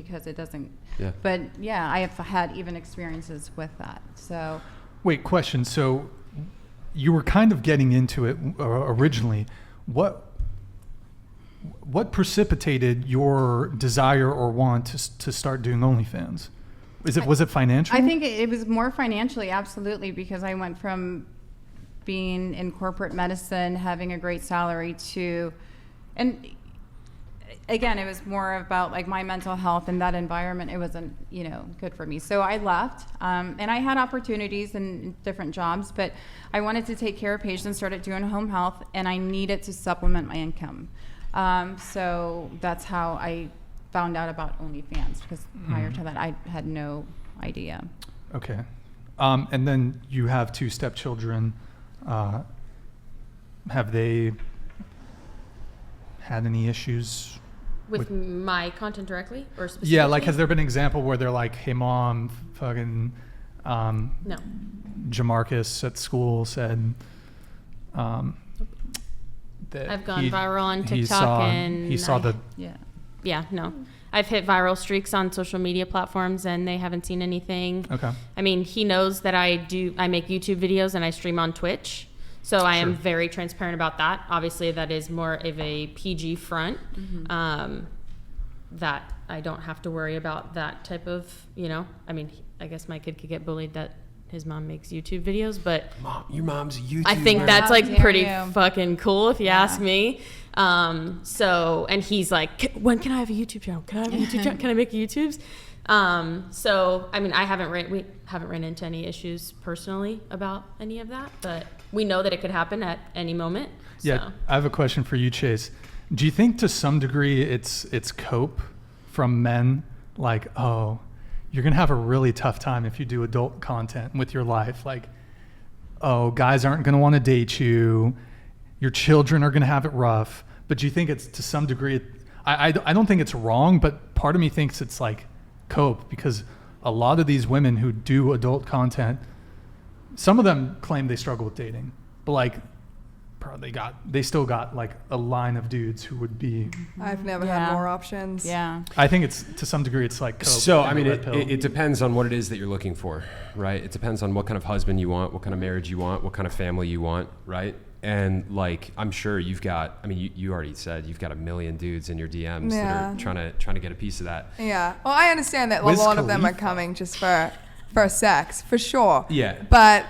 because it doesn't. Yeah. But yeah, I have had even experiences with that. So. Wait, question. So you were kind of getting into it originally. What precipitated your desire or want to start doing OnlyFans? Was it financial? I think it was more financially, absolutely, because I went from being in corporate medicine, having a great salary to, and again, it was more about like my mental health and that environment. It wasn't, good for me. So I left, and I had opportunities in different jobs, but I wanted to take care of patients, started doing home health, and I needed to supplement my income. So that's how I found out about OnlyFans, because prior to that, I had no idea. Okay. And then you have 2 stepchildren. Have they had any issues with my content directly or specifically? Yeah, like has there been an example where they're like, hey mom, fucking no. Jamarcus at school said that I've gone viral on TikTok no. I've hit viral streaks on social media platforms and they haven't seen anything. Okay. I mean, he knows that I make YouTube videos and I stream on Twitch. So I am very transparent about that. Obviously, that is more of a PG front. That I don't have to worry about that type of, I mean, I guess my kid could get bullied that his mom makes YouTube videos, but your mom's a YouTuber. I think that's like pretty fucking cool if you ask me. And he's like, when can I have a YouTube channel? Can I have a YouTube channel? Can I make YouTubes? So, I mean, we haven't ran into any issues personally about any of that, but we know that it could happen at any moment. Yeah. So. I have a question for you, Chase. Do you think to some degree it's cope from men? Like, oh, you're going to have a really tough time if you do adult content with your life. Like, oh, guys aren't going to want to date you. Your children are going to have it rough. But do you think it's to some degree, I don't think it's wrong, but part of me thinks it's like cope, because a lot of these women who do adult content, some of them claim they struggle with dating, but like, they still got like a line of dudes who would be. I've never had more options. Yeah. I think it's to some degree it's like cope. So I mean, it depends on what it is that you're looking for, right? It depends on what kind of husband you want, what kind of marriage you want, what kind of family you want, right? And like, I'm sure you've got, I mean, you already said you've got a million dudes in your DMs that are trying to get a piece of that. Yeah. Well, I understand that Wiz a lot of Khalifa. them are coming just for sex, for sure. Yeah. But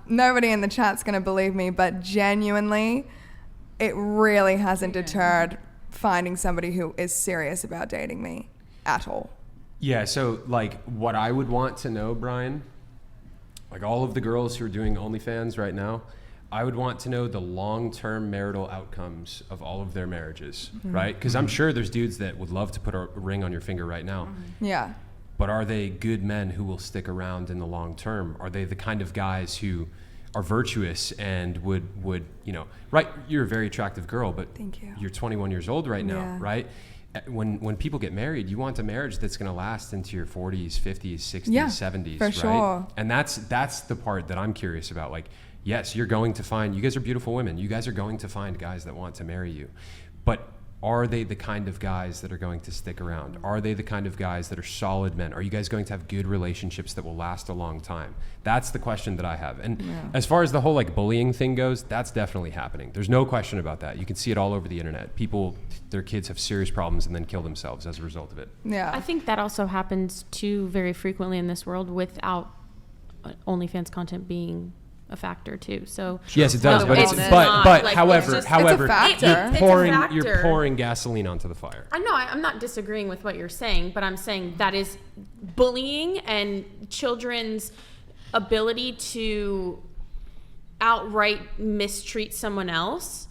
nobody in the chat's going to believe me, but genuinely, it really hasn't deterred finding somebody who is serious about dating me at all. Yeah. So like, what I would want to know, Brian, like all of the girls who are doing OnlyFans right now, I would want to know the long-term marital outcomes of all of their marriages, right? Because I'm sure there's dudes that would love to put a ring on your finger right now. Yeah. But are they good men who will stick around in the long term? Are they the kind of guys who are virtuous and would right? You're a very attractive girl, but Thank you. You're 21 years old right now, Yeah. right? When people get married, you want a marriage that's going to last into your 40s, 50s, 60s, Yeah, 70s, for right? sure. And that's the part that I'm curious about. Like, yes, you're going to find, you guys are beautiful women. You guys are going to find guys that want to marry you. But are they the kind of guys that are going to stick around? Are they the kind of guys that are solid men? Are you guys going to have good relationships that will last a long time? That's the question that I have. And as far as the whole like bullying thing goes, that's definitely happening. There's no question about that. You can see it all over the internet. People, their kids have serious problems and then kill themselves as a result of it. Yeah. I think that also happens too very frequently in this world without OnlyFans content being a factor too. So yes, it does, but however, you're pouring gasoline onto the fire. I know I'm not disagreeing with what you're saying, but I'm saying that is bullying and children's ability to outright mistreat someone else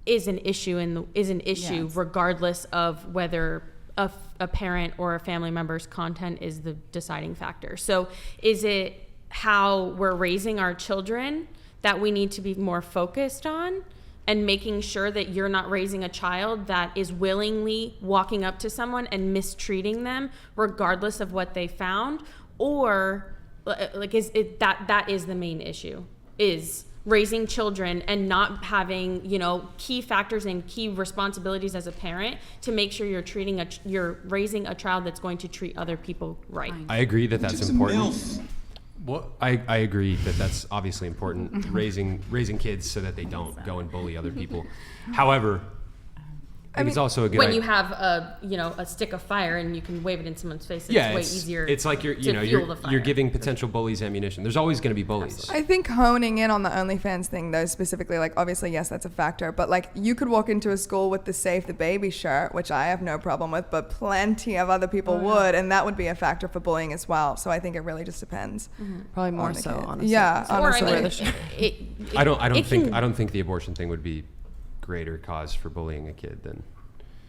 is an issue regardless of whether a parent or a family member's content is the deciding factor. So is it how we're raising our children that we need to be more focused on, and making sure that you're not raising a child that is willingly walking up to someone and mistreating them regardless of what they found? Or like, is it that is the main issue, is raising children and not having, you know, key factors and key responsibilities as a parent to make sure you're raising a child that's going to treat other people right. I agree that that's important. What? I agree that that's obviously important, raising kids so that they don't go and bully other people. However, I think it's also a good When you have a stick of fire and you can wave it in someone's face, it's way easier. It's like you're giving potential bullies ammunition. There's always going to be bullies. I think honing in on the OnlyFans thing, though, specifically, like, obviously, yes, that's a factor. But, like, you could walk into a school with the Save the Baby shirt, which I have no problem with, but plenty of other people would. And that would be a factor for bullying as well. So I think it really just depends. Probably more on the so, kid. honestly. Yeah, honestly. I don't think the abortion thing would be greater cause for bullying a kid than.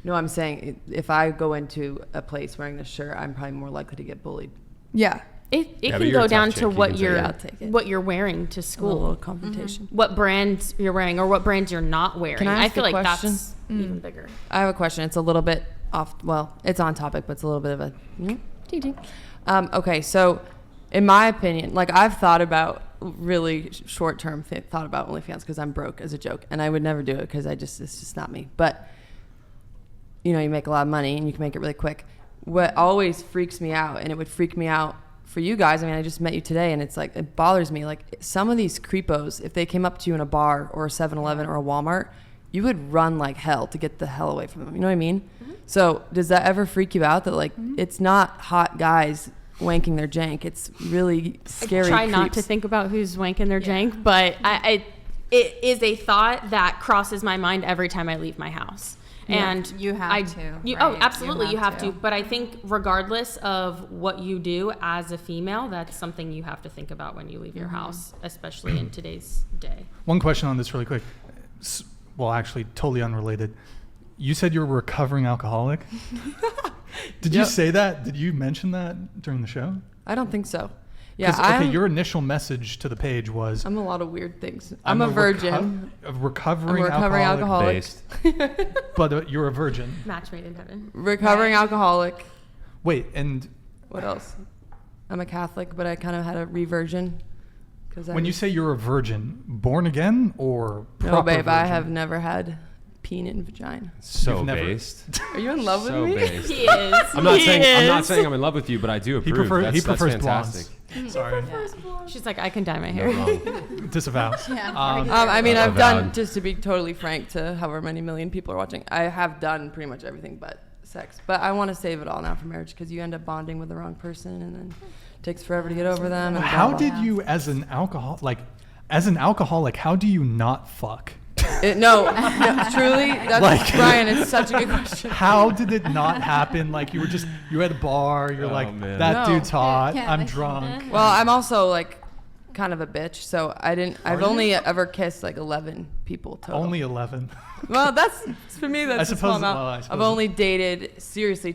No, I'm saying if I go into a place wearing this shirt, I'm probably more likely to get bullied. Yeah. It but can you're a go tough down chick. to You what can say I'll take it. what you're wearing to A school, little confrontation. what brands you're wearing, or what brands you're not wearing. Can I ask feel a like question? that's even bigger. I have a question. It's a little bit off. Well, it's on topic, but it's a little bit of a ding. Okay, so in my opinion, like I've thought about really short-term thought about OnlyFans because I'm broke as a joke, and I would never do it because it's just not me. But you know, you make a lot of money and you can make it really quick. What always freaks me out, and it would freak me out for you guys. I mean, I just met you today, and it's like it bothers me. Like some of these creepos, if they came up to you in a bar or a 7-Eleven or a Walmart, you would run like hell to get the hell away from them. You know what I mean? So does that ever freak you out that like it's not hot guys wanking their jank? It's really scary. I try not creeps. to think about who's wanking their jank, but it is a thought that crosses my mind every time I leave my house. And You have to, Oh, right? absolutely, you have to. to. But I think regardless of what you do as a female, that's something you have to think about when you leave your house, especially in today's day. One question on this really quick. Well, actually, totally unrelated. You said you're a recovering alcoholic. Did you Yep. say that? Did you mention that during the show? I don't think so. Yeah, 'Cause, okay, your initial message to the page was, I'm a lot of weird things. I'm a virgin. a recovering, I'm a recovering alcoholic. Based. But you're a virgin. Match made in heaven. Recovering alcoholic. Wait, and What else? I'm a Catholic, but I kind of had a reversion. when you say you're a virgin, born again or No, proper babe, I virgin? have never had peen and vagina. So You've never- based. Are you in love with So me? based. He is. I'm not He saying is. I'm in love with you, but I do He, approve. That's prefers fantastic. blondes. Sorry, She's like, I can dye my No hair. wrong. disavow. Yeah, I mean, I've Avowed. done, just to be totally frank to however many million people are watching, I have done pretty much everything but sex. But I want to save it all now for marriage because you end up bonding with the wrong person and then it takes forever to get over them. And How blah, blah. did you, as an alcoholic, how do you not fuck? No, truly, that's Like- Brian, it's such a good question. How did it not happen? Like you were at a bar, you're Oh, like, man. that No. dude's hot, Yeah, I'm like- drunk. Well, I'm also like kind of a bitch, so I've you? only ever kissed like 11 people total. Only 11. Well, for me, I that's a small suppose- amount. well, I I've suppose- only dated seriously